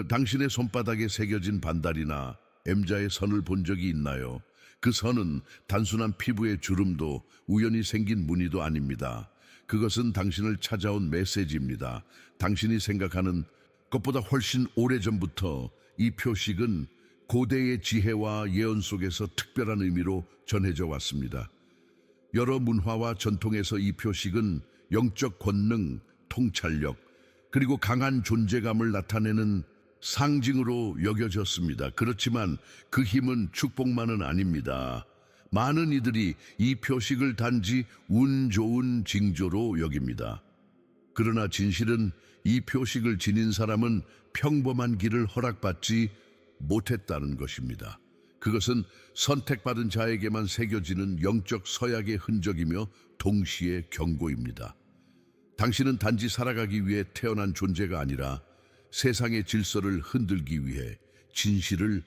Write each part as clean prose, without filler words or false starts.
당신의 손바닥에 새겨진 반달이나 M자의 선을 본 적이 있나요? 그 선은 단순한 피부의 주름도 우연히 생긴 무늬도 아닙니다. 그것은 당신을 찾아온 메시지입니다. 당신이 생각하는 것보다 훨씬 오래전부터 이 표식은 고대의 지혜와 예언 속에서 특별한 의미로 전해져 왔습니다. 여러 문화와 전통에서 이 표식은 영적 권능, 통찰력, 그리고 강한 존재감을 나타내는 상징으로 여겨졌습니다. 그렇지만 그 힘은 축복만은 아닙니다. 많은 이들이 이 표식을 단지 운 좋은 징조로 여깁니다. 그러나 진실은 이 표식을 지닌 사람은 평범한 길을 허락받지 못했다는 것입니다. 그것은 선택받은 자에게만 새겨지는 영적 서약의 흔적이며 동시에 경고입니다. 당신은 단지 살아가기 위해 태어난 존재가 아니라 세상의 질서를 흔들기 위해, 진실을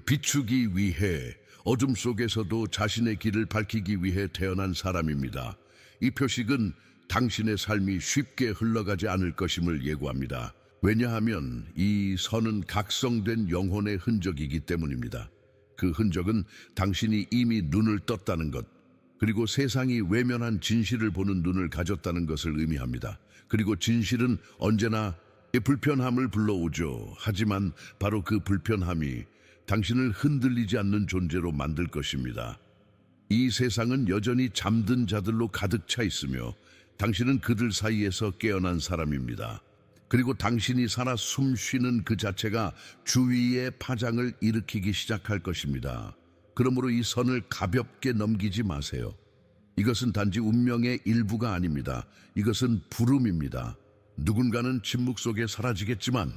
비추기 위해, 어둠 속에서도 자신의 길을 밝히기 위해 태어난 사람입니다. 이 표식은 당신의 삶이 쉽게 흘러가지 않을 것임을 예고합니다. 왜냐하면 이 선은 각성된 영혼의 흔적이기 때문입니다. 그 흔적은 당신이 이미 눈을 떴다는 것, 그리고 세상이 외면한 진실을 보는 눈을 가졌다는 것을 의미합니다. 그리고 진실은 언제나 불편함을 불러오죠. 하지만 바로 그 불편함이 당신을 흔들리지 않는 존재로 만들 것입니다. 이 세상은 여전히 잠든 자들로 가득 차 있으며 당신은 그들 사이에서 깨어난 사람입니다. 그리고 당신이 살아 숨쉬는 그 자체가 주위의 파장을 일으키기 시작할 것입니다. 그러므로 이 선을 가볍게 넘기지 마세요. 이것은 단지 운명의 일부가 아닙니다. 이것은 부름입니다. 누군가는 침묵 속에 사라지겠지만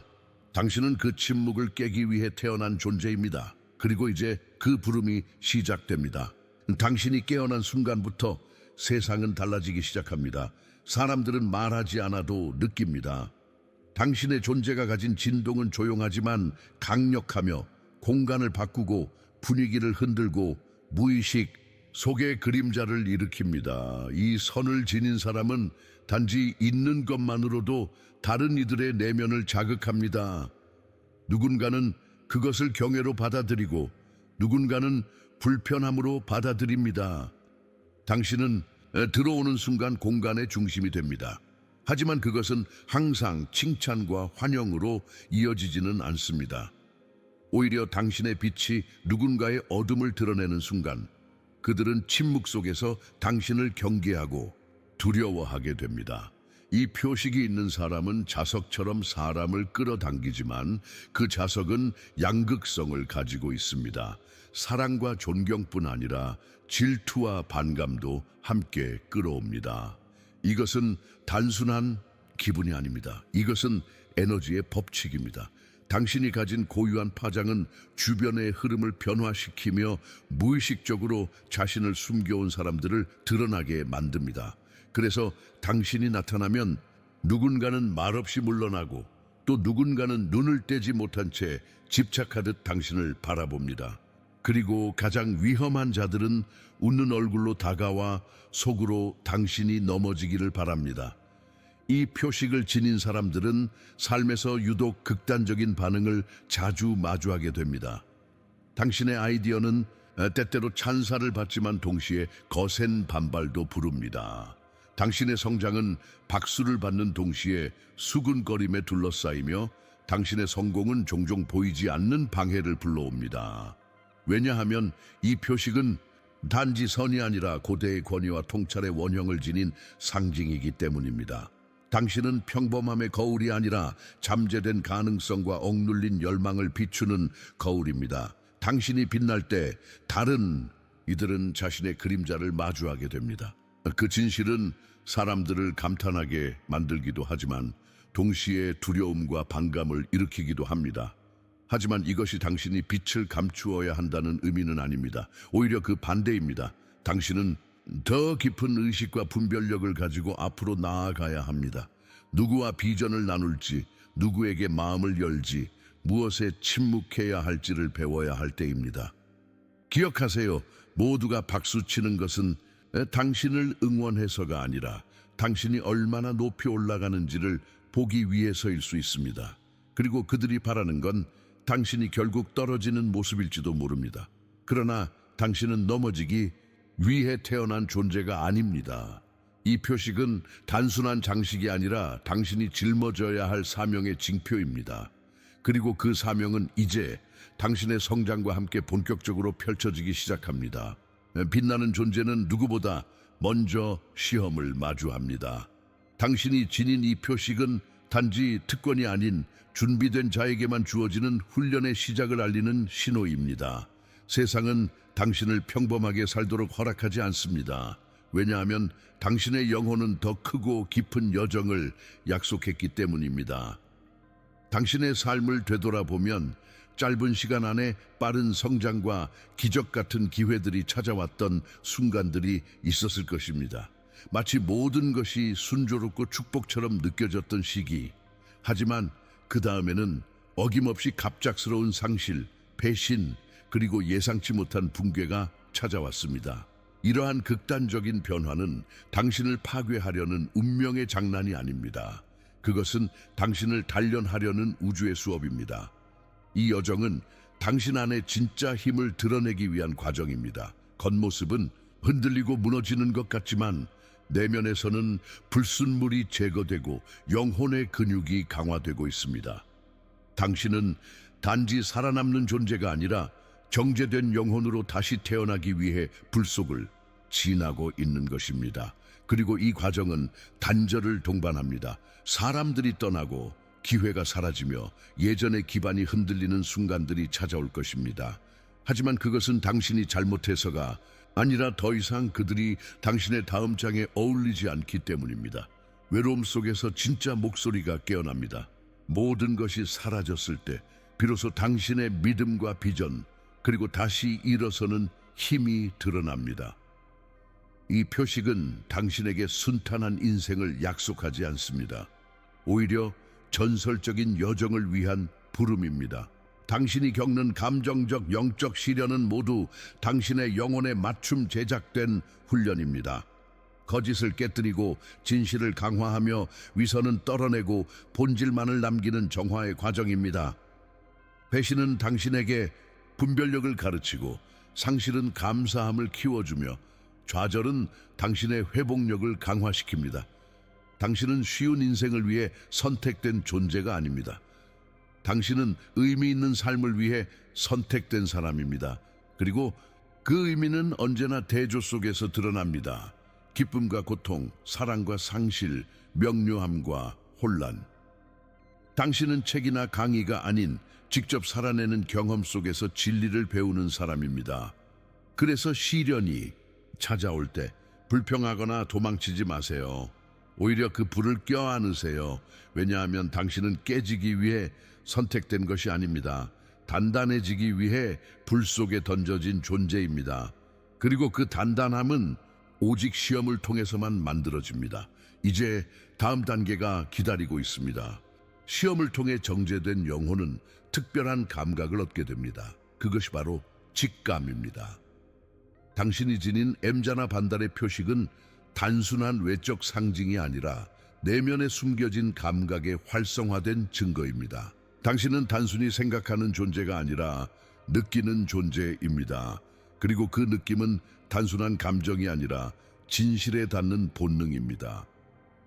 당신은 그 침묵을 깨기 위해 태어난 존재입니다. 그리고 이제 그 부름이 시작됩니다. 당신이 깨어난 순간부터 세상은 달라지기 시작합니다. 사람들은 말하지 않아도 느낍니다. 당신의 존재가 가진 진동은 조용하지만 강력하며 공간을 바꾸고 분위기를 흔들고 무의식 속의 그림자를 일으킵니다. 이 선을 지닌 사람은 단지 있는 것만으로도 다른 이들의 내면을 자극합니다. 누군가는 그것을 경외로 받아들이고 누군가는 불편함으로 받아들입니다. 당신은 들어오는 순간 공간의 중심이 됩니다. 하지만 그것은 항상 칭찬과 환영으로 이어지지는 않습니다. 오히려 당신의 빛이 누군가의 어둠을 드러내는 순간 그들은 침묵 속에서 당신을 경계하고 두려워하게 됩니다. 이 표식이 있는 사람은 자석처럼 사람을 끌어당기지만 그 자석은 양극성을 가지고 있습니다. 사랑과 존경뿐 아니라 질투와 반감도 함께 끌어옵니다. 이것은 단순한 기분이 아닙니다. 이것은 에너지의 법칙입니다. 당신이 가진 고유한 파장은 주변의 흐름을 변화시키며 무의식적으로 자신을 숨겨온 사람들을 드러나게 만듭니다. 그래서 당신이 나타나면 누군가는 말없이 물러나고 또 누군가는 눈을 떼지 못한 채 집착하듯 당신을 바라봅니다. 그리고 가장 위험한 자들은 웃는 얼굴로 다가와 속으로 당신이 넘어지기를 바랍니다. 이 표식을 지닌 사람들은 삶에서 유독 극단적인 반응을 자주 마주하게 됩니다. 당신의 아이디어는 때때로 찬사를 받지만 동시에 거센 반발도 부릅니다. 당신의 성장은 박수를 받는 동시에 수근거림에 둘러싸이며 당신의 성공은 종종 보이지 않는 방해를 불러옵니다. 왜냐하면 이 표식은 단지 선이 아니라 고대의 권위와 통찰의 원형을 지닌 상징이기 때문입니다. 당신은 평범함의 거울이 아니라 잠재된 가능성과 억눌린 열망을 비추는 거울입니다. 당신이 빛날 때 다른 이들은 자신의 그림자를 마주하게 됩니다. 그 진실은 사람들을 감탄하게 만들기도 하지만 동시에 두려움과 반감을 일으키기도 합니다. 하지만 이것이 당신이 빛을 감추어야 한다는 의미는 아닙니다. 오히려 그 반대입니다. 당신은 더 깊은 의식과 분별력을 가지고 앞으로 나아가야 합니다. 누구와 비전을 나눌지, 누구에게 마음을 열지, 무엇에 침묵해야 할지를 배워야 할 때입니다. 기억하세요. 모두가 박수치는 것은 당신을 응원해서가 아니라 당신이 얼마나 높이 올라가는지를 보기 위해서일 수 있습니다. 그리고 그들이 바라는 건 당신이 결국 떨어지는 모습일지도 모릅니다. 그러나 당신은 넘어지기 위해 태어난 존재가 아닙니다. 이 표식은 단순한 장식이 아니라 당신이 짊어져야 할 사명의 징표입니다. 그리고 그 사명은 이제 당신의 성장과 함께 본격적으로 펼쳐지기 시작합니다. 빛나는 존재는 누구보다 먼저 시험을 마주합니다. 당신이 지닌 이 표식은 단지 특권이 아닌 준비된 자에게만 주어지는 훈련의 시작을 알리는 신호입니다. 세상은 당신을 평범하게 살도록 허락하지 않습니다. 왜냐하면 당신의 영혼은 더 크고 깊은 여정을 약속했기 때문입니다. 당신의 삶을 되돌아보면 짧은 시간 안에 빠른 성장과 기적 같은 기회들이 찾아왔던 순간들이 있었을 것입니다. 마치 모든 것이 순조롭고 축복처럼 느껴졌던 시기. 하지만 그 다음에는 어김없이 갑작스러운 상실, 배신, 그리고 예상치 못한 붕괴가 찾아왔습니다. 이러한 극단적인 변화는 당신을 파괴하려는 운명의 장난이 아닙니다. 그것은 당신을 단련하려는 우주의 수업입니다. 이 여정은 당신 안에 진짜 힘을 드러내기 위한 과정입니다. 겉모습은 흔들리고 무너지는 것 같지만 내면에서는 불순물이 제거되고 영혼의 근육이 강화되고 있습니다. 당신은 단지 살아남는 존재가 아니라 정제된 영혼으로 다시 태어나기 위해 불 속을 지나고 있는 것입니다. 그리고 이 과정은 단절을 동반합니다. 사람들이 떠나고 기회가 사라지며 예전의 기반이 흔들리는 순간들이 찾아올 것입니다. 하지만 그것은 당신이 잘못해서가 아니라 더 이상 그들이 당신의 다음 장에 어울리지 않기 때문입니다. 외로움 속에서 진짜 목소리가 깨어납니다. 모든 것이 사라졌을 때 비로소 당신의 믿음과 비전, 그리고 다시 일어서는 힘이 드러납니다. 이 표식은 당신에게 순탄한 인생을 약속하지 않습니다. 오히려 전설적인 여정을 위한 부름입니다. 당신이 겪는 감정적, 영적 시련은 모두 당신의 영혼에 맞춤 제작된 훈련입니다. 거짓을 깨뜨리고 진실을 강화하며 위선은 떨어내고 본질만을 남기는 정화의 과정입니다. 배신은 당신에게 분별력을 가르치고 상실은 감사함을 키워주며 좌절은 당신의 회복력을 강화시킵니다. 당신은 쉬운 인생을 위해 선택된 존재가 아닙니다. 당신은 의미 있는 삶을 위해 선택된 사람입니다. 그리고 그 의미는 언제나 대조 속에서 드러납니다. 기쁨과 고통, 사랑과 상실, 명료함과 혼란. 당신은 책이나 강의가 아닌 직접 살아내는 경험 속에서 진리를 배우는 사람입니다. 그래서 시련이 찾아올 때 불평하거나 도망치지 마세요. 오히려 그 불을 껴안으세요. 왜냐하면 당신은 깨지기 위해 선택된 것이 아닙니다. 단단해지기 위해 불 속에 던져진 존재입니다. 그리고 그 단단함은 오직 시험을 통해서만 만들어집니다. 이제 다음 단계가 기다리고 있습니다. 시험을 통해 정제된 영혼은 특별한 감각을 얻게 됩니다. 그것이 바로 직감입니다. 당신이 지닌 M자나 반달의 표식은 단순한 외적 상징이 아니라 내면에 숨겨진 감각의 활성화된 증거입니다. 당신은 단순히 생각하는 존재가 아니라 느끼는 존재입니다. 그리고 그 느낌은 단순한 감정이 아니라 진실에 닿는 본능입니다.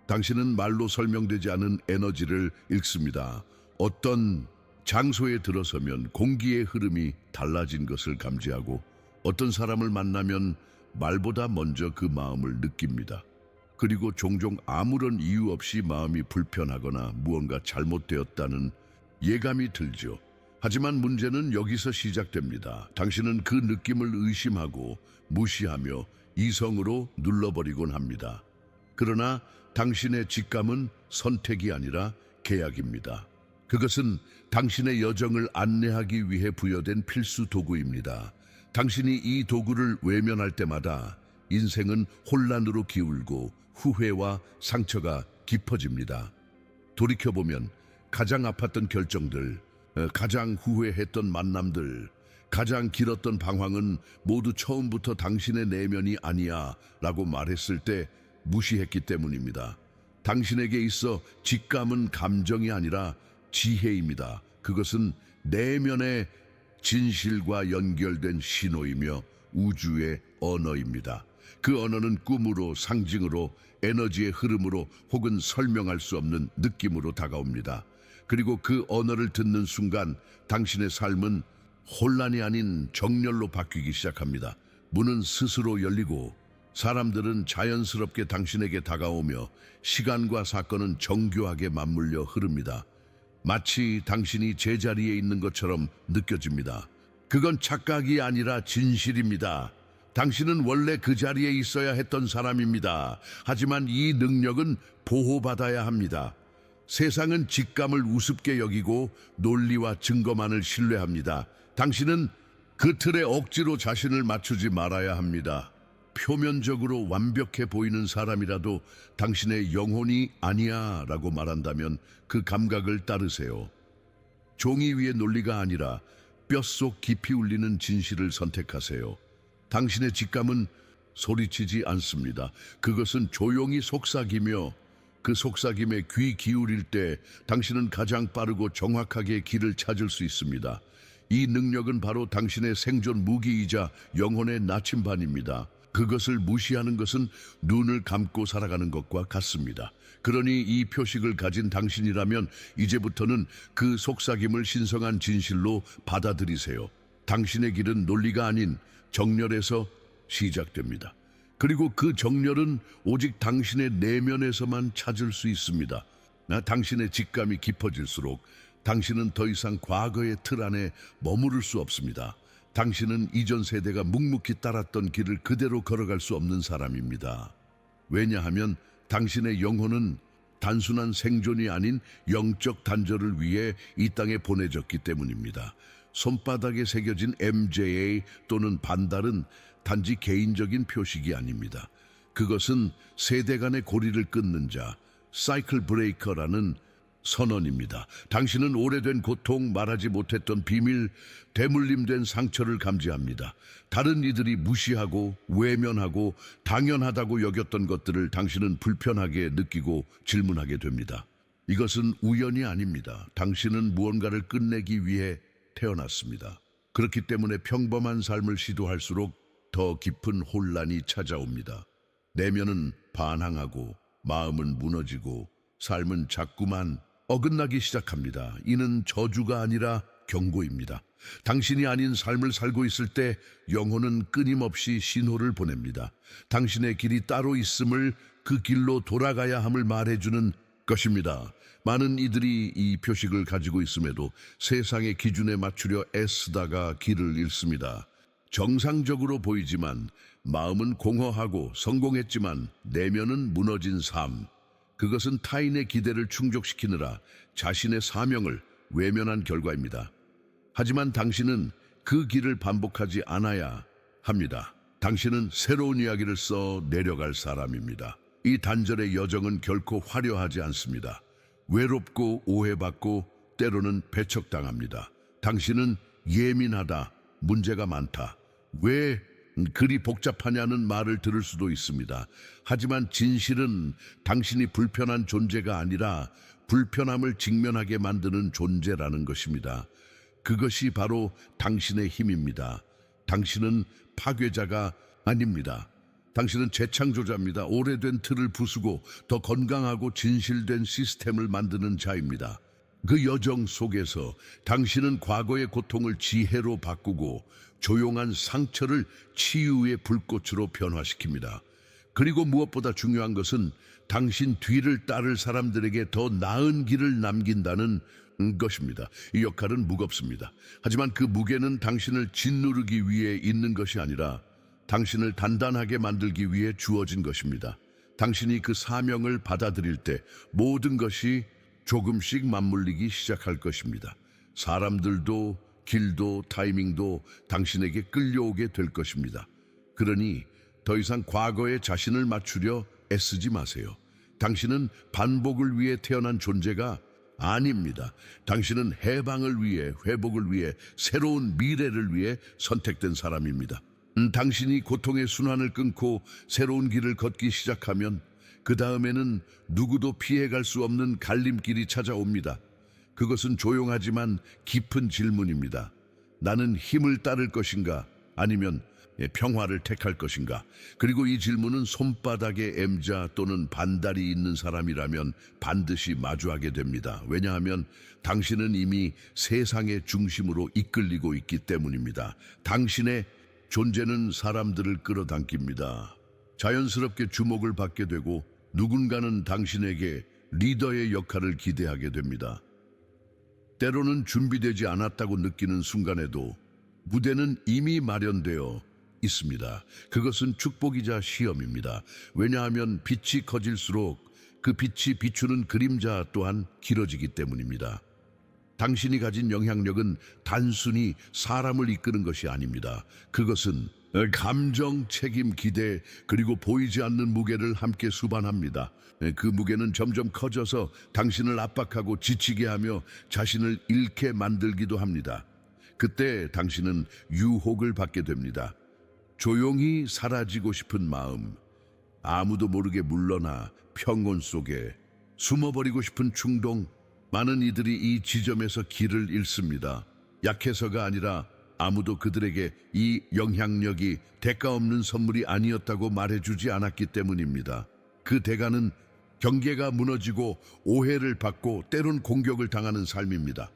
당신은 말로 설명되지 않은 에너지를 읽습니다. 어떤 장소에 들어서면 공기의 흐름이 달라진 것을 감지하고 어떤 사람을 만나면 말보다 먼저 그 마음을 느낍니다. 그리고 종종 아무런 이유 없이 마음이 불편하거나 무언가 잘못되었다는 예감이 들죠. 하지만 문제는 여기서 시작됩니다. 당신은 그 느낌을 의심하고 무시하며 이성으로 눌러버리곤 합니다. 그러나 당신의 직감은 선택이 아니라 계약입니다. 그것은 당신의 여정을 안내하기 위해 부여된 필수 도구입니다. 당신이 이 도구를 외면할 때마다 인생은 혼란으로 기울고 후회와 상처가 깊어집니다. 돌이켜보면 가장 아팠던 결정들, 가장 후회했던 만남들, 가장 길었던 방황은 모두 처음부터 당신의 내면이 아니야 라고 말했을 때 무시했기 때문입니다. 당신에게 있어 직감은 감정이 아니라 지혜입니다. 그것은 내면의 진실과 연결된 신호이며 우주의 언어입니다. 그 언어는 꿈으로, 상징으로, 에너지의 흐름으로 혹은 설명할 수 없는 느낌으로 다가옵니다. 그리고 그 언어를 듣는 순간 당신의 삶은 혼란이 아닌 정렬로 바뀌기 시작합니다. 문은 스스로 열리고 사람들은 자연스럽게 당신에게 다가오며 시간과 사건은 정교하게 맞물려 흐릅니다. 마치 당신이 제자리에 있는 것처럼 느껴집니다. 그건 착각이 아니라 진실입니다. 당신은 원래 그 자리에 있어야 했던 사람입니다. 하지만 이 능력은 보호받아야 합니다. 세상은 직감을 우습게 여기고 논리와 증거만을 신뢰합니다. 당신은 그 틀에 억지로 자신을 맞추지 말아야 합니다. 표면적으로 완벽해 보이는 사람이라도 당신의 영혼이 아니야 라고 말한다면 그 감각을 따르세요. 종이 위의 논리가 아니라 뼛속 깊이 울리는 진실을 선택하세요. 당신의 직감은 소리치지 않습니다. 그것은 조용히 속삭이며 그 속삭임에 귀 기울일 때 당신은 가장 빠르고 정확하게 길을 찾을 수 있습니다. 이 능력은 바로 당신의 생존 무기이자 영혼의 나침반입니다. 그것을 무시하는 것은 눈을 감고 살아가는 것과 같습니다. 그러니 이 표식을 가진 당신이라면 이제부터는 그 속삭임을 신성한 진실로 받아들이세요. 당신의 길은 논리가 아닌 정렬에서 시작됩니다. 그리고 그 정렬은 오직 당신의 내면에서만 찾을 수 있습니다. 당신의 직감이 깊어질수록 당신은 더 이상 과거의 틀 안에 머무를 수 없습니다. 당신은 이전 세대가 묵묵히 따랐던 길을 그대로 걸어갈 수 없는 사람입니다. 왜냐하면 당신의 영혼은 단순한 생존이 아닌 영적 단절을 위해 이 땅에 보내졌기 때문입니다. 손바닥에 새겨진 MJA 또는 반달은 단지 개인적인 표식이 아닙니다. 그것은 세대 간의 고리를 끊는 자, 사이클 브레이커라는 선언입니다. 당신은 오래된 고통, 말하지 못했던 비밀, 대물림된 상처를 감지합니다. 다른 이들이 무시하고 외면하고 당연하다고 여겼던 것들을 당신은 불편하게 느끼고 질문하게 됩니다. 이것은 우연이 아닙니다. 당신은 무언가를 끝내기 위해 태어났습니다. 그렇기 때문에 평범한 삶을 시도할수록 더 깊은 혼란이 찾아옵니다. 내면은 반항하고 마음은 무너지고 삶은 자꾸만 어긋나기 시작합니다. 이는 저주가 아니라 경고입니다. 당신이 아닌 삶을 살고 있을 때 영혼은 끊임없이 신호를 보냅니다. 당신의 길이 따로 있음을, 그 길로 돌아가야 함을 말해주는 것입니다. 많은 이들이 이 표식을 가지고 있음에도 세상의 기준에 맞추려 애쓰다가 길을 잃습니다. 정상적으로 보이지만 마음은 공허하고 성공했지만 내면은 무너진 삶. 그것은 타인의 기대를 충족시키느라 자신의 사명을 외면한 결과입니다. 하지만 당신은 그 길을 반복하지 않아야 합니다. 당신은 새로운 이야기를 써 내려갈 사람입니다. 이 단절의 여정은 결코 화려하지 않습니다. 외롭고 오해받고 때로는 배척당합니다. 당신은 예민하다, 문제가 많다, 왜 그리 복잡하냐는 말을 들을 수도 있습니다. 하지만 진실은 당신이 불편한 존재가 아니라 불편함을 직면하게 만드는 존재라는 것입니다. 그것이 바로 당신의 힘입니다. 당신은 파괴자가 아닙니다. 당신은 재창조자입니다. 오래된 틀을 부수고 더 건강하고 진실된 시스템을 만드는 자입니다. 그 여정 속에서 당신은 과거의 고통을 지혜로 바꾸고 조용한 상처를 치유의 불꽃으로 변화시킵니다. 그리고 무엇보다 중요한 것은 당신 뒤를 따를 사람들에게 더 나은 길을 남긴다는 것입니다. 이 역할은 무겁습니다. 하지만 그 무게는 당신을 짓누르기 위해 있는 것이 아니라 당신을 단단하게 만들기 위해 주어진 것입니다. 당신이 그 사명을 받아들일 때 모든 것이 조금씩 맞물리기 시작할 것입니다. 사람들도 길도 타이밍도 당신에게 끌려오게 될 것입니다. 그러니 더 이상 과거에 자신을 맞추려 애쓰지 마세요. 당신은 반복을 위해 태어난 존재가 아닙니다. 당신은 해방을 위해, 회복을 위해, 새로운 미래를 위해 선택된 사람입니다. 당신이 고통의 순환을 끊고 새로운 길을 걷기 시작하면 그 다음에는 누구도 피해갈 수 없는 갈림길이 찾아옵니다. 그것은 조용하지만 깊은 질문입니다. 나는 힘을 따를 것인가? 아니면 평화를 택할 것인가? 그리고 이 질문은 손바닥에 M자 또는 반달이 있는 사람이라면 반드시 마주하게 됩니다. 왜냐하면 당신은 이미 세상의 중심으로 이끌리고 있기 때문입니다. 당신의 존재는 사람들을 끌어당깁니다. 자연스럽게 주목을 받게 되고 누군가는 당신에게 리더의 역할을 기대하게 됩니다. 때로는 준비되지 않았다고 느끼는 순간에도 무대는 이미 마련되어 있습니다. 그것은 축복이자 시험입니다. 왜냐하면 빛이 커질수록 그 빛이 비추는 그림자 또한 길어지기 때문입니다. 당신이 가진 영향력은 단순히 사람을 이끄는 것이 아닙니다. 그것은 감정, 책임, 기대, 그리고 보이지 않는 무게를 함께 수반합니다. 그 무게는 점점 커져서 당신을 압박하고 지치게 하며 자신을 잃게 만들기도 합니다. 그때 당신은 유혹을 받게 됩니다. 조용히 사라지고 싶은 마음, 아무도 모르게 물러나 평온 속에 숨어버리고 싶은 충동, 많은 이들이 이 지점에서 길을 잃습니다. 약해서가 아니라 아무도 그들에게 이 영향력이 대가 없는 선물이 아니었다고 말해주지 않았기 때문입니다. 그 대가는 경계가 무너지고 오해를 받고 때론 공격을 당하는 삶입니다.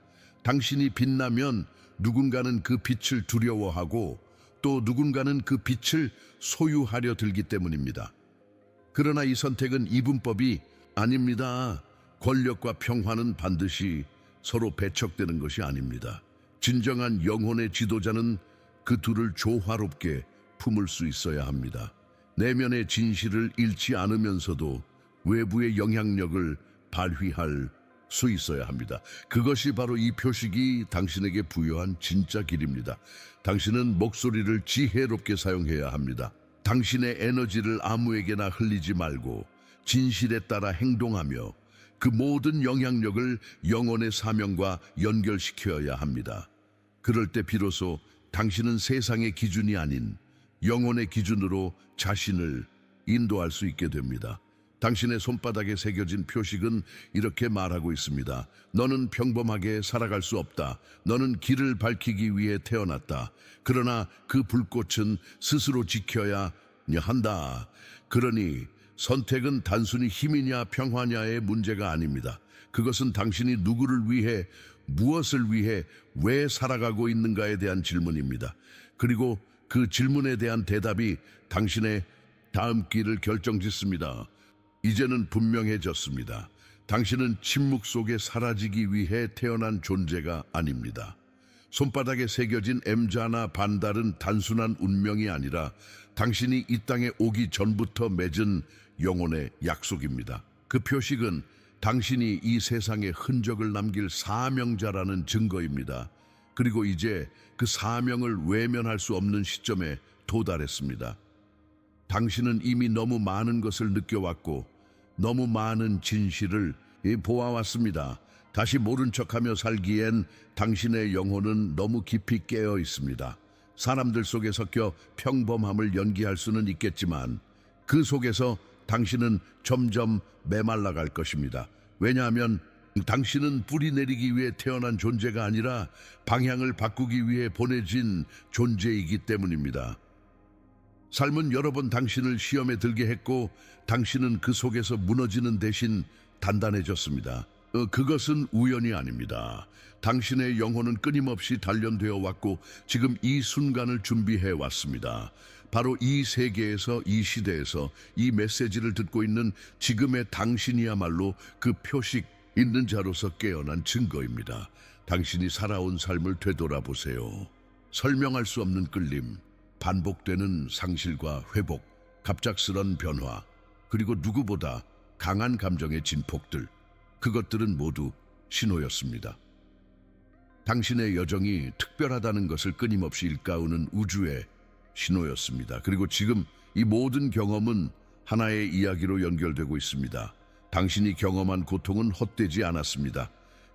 당신이 빛나면 누군가는 그 빛을 두려워하고 또 누군가는 그 빛을 소유하려 들기 때문입니다. 그러나 이 선택은 이분법이 아닙니다. 권력과 평화는 반드시 서로 배척되는 것이 아닙니다. 진정한 영혼의 지도자는 그 둘을 조화롭게 품을 수 있어야 합니다. 내면의 진실을 잃지 않으면서도 외부의 영향력을 발휘할 수 있어야 합니다. 그것이 바로 이 표식이 당신에게 부여한 진짜 길입니다. 당신은 목소리를 지혜롭게 사용해야 합니다. 당신의 에너지를 아무에게나 흘리지 말고 진실에 따라 행동하며 그 모든 영향력을 영혼의 사명과 연결시켜야 합니다. 그럴 때 비로소 당신은 세상의 기준이 아닌 영혼의 기준으로 자신을 인도할 수 있게 됩니다. 당신의 손바닥에 새겨진 표식은 이렇게 말하고 있습니다. 너는 평범하게 살아갈 수 없다. 너는 길을 밝히기 위해 태어났다. 그러나 그 불꽃은 스스로 지켜야 한다. 그러니 선택은 단순히 힘이냐 평화냐의 문제가 아닙니다. 그것은 당신이 누구를 위해, 무엇을 위해, 왜 살아가고 있는가에 대한 질문입니다. 그리고 그 질문에 대한 대답이 당신의 다음 길을 결정짓습니다. 이제는 분명해졌습니다. 당신은 침묵 속에 사라지기 위해 태어난 존재가 아닙니다. 손바닥에 새겨진 M자나 반달은 단순한 운명이 아니라 당신이 이 땅에 오기 전부터 맺은 영혼의 약속입니다. 그 표식은 당신이 이 세상에 흔적을 남길 사명자라는 증거입니다. 그리고 이제 그 사명을 외면할 수 없는 시점에 도달했습니다. 당신은 이미 너무 많은 것을 느껴왔고 너무 많은 진실을 보아왔습니다. 다시 모른 척하며 살기엔 당신의 영혼은 너무 깊이 깨어 있습니다. 사람들 속에 섞여 평범함을 연기할 수는 있겠지만 그 속에서 당신은 점점 메말라갈 것입니다. 왜냐하면 당신은 뿌리 내리기 위해 태어난 존재가 아니라 방향을 바꾸기 위해 보내진 존재이기 때문입니다. 삶은 여러 번 당신을 시험에 들게 했고 당신은 그 속에서 무너지는 대신 단단해졌습니다. 그것은 우연이 아닙니다. 당신의 영혼은 끊임없이 단련되어 왔고 지금 이 순간을 준비해 왔습니다. 바로 이 세계에서, 이 시대에서 이 메시지를 듣고 있는 지금의 당신이야말로 그 표식 있는 자로서 깨어난 증거입니다. 당신이 살아온 삶을 되돌아보세요. 설명할 수 없는 끌림, 반복되는 상실과 회복, 갑작스런 변화, 그리고 누구보다 강한 감정의 진폭들, 그것들은 모두 신호였습니다. 당신의 여정이 특별하다는 것을 끊임없이 일깨우는 우주의 신호였습니다. 그리고 지금 이 모든 경험은 하나의 이야기로 연결되고 있습니다. 당신이 경험한 고통은 헛되지 않았습니다.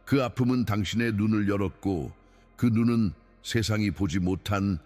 그 아픔은 당신의 눈을 열었고 그 눈은 세상이 보지 못한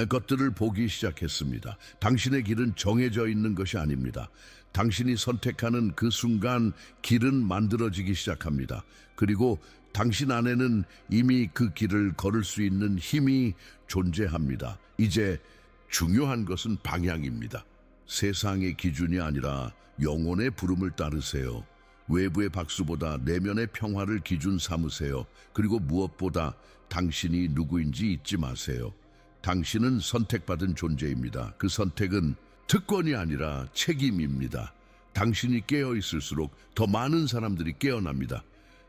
것들을 보기 시작했습니다. 당신의 길은 정해져 있는 것이 아닙니다. 당신이 선택하는 그 순간 길은 만들어지기 시작합니다. 그리고 당신 안에는 이미 그 길을 걸을 수 있는 힘이 존재합니다. 이제 중요한 것은 방향입니다. 세상의 기준이 아니라 영혼의 부름을 따르세요. 외부의 박수보다 내면의 평화를 기준 삼으세요. 그리고 무엇보다 당신이 누구인지 잊지 마세요. 당신은 선택받은 존재입니다. 그 선택은 특권이 아니라 책임입니다. 당신이 깨어 있을수록 더 많은 사람들이 깨어납니다.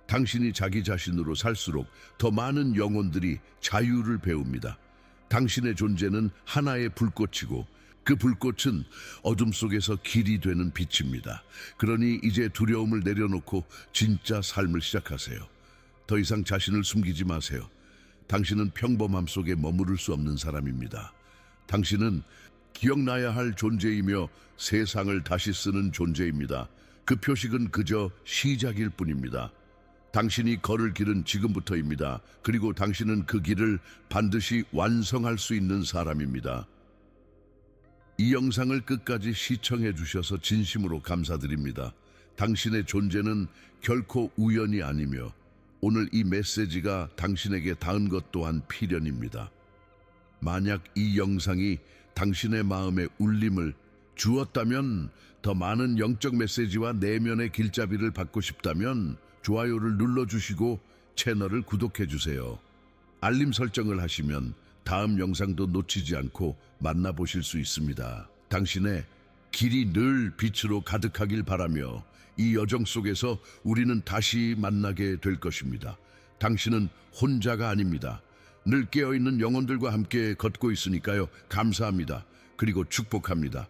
당신이 자기 자신으로 살수록 더 많은 영혼들이 자유를 배웁니다. 당신의 존재는 하나의 불꽃이고 그 불꽃은 어둠 속에서 길이 되는 빛입니다. 그러니 이제 두려움을 내려놓고 진짜 삶을 시작하세요. 더 이상 자신을 숨기지 마세요. 당신은 평범함 속에 머무를 수 없는 사람입니다. 당신은 기억나야 할 존재이며 세상을 다시 쓰는 존재입니다. 그 표식은 그저 시작일 뿐입니다. 당신이 걸을 길은 지금부터입니다. 그리고 당신은 그 길을 반드시 완성할 수 있는 사람입니다. 이 영상을 끝까지 시청해 주셔서 진심으로 감사드립니다. 당신의 존재는 결코 우연이 아니며 오늘 이 메시지가 당신에게 닿은 것 또한 필연입니다. 만약 이 영상이 당신의 마음에 울림을 주었다면, 더 많은 영적 메시지와 내면의 길잡이를 받고 싶다면 좋아요를 눌러주시고 채널을 구독해주세요. 알림 설정을 하시면 다음 영상도 놓치지 않고 만나보실 수 있습니다. 당신의 길이 늘 빛으로 가득하길 바라며 이 여정 속에서 우리는 다시 만나게 될 것입니다. 당신은 혼자가 아닙니다. 늘 깨어있는 영혼들과 함께 걷고 있으니까요. 감사합니다. 그리고 축복합니다.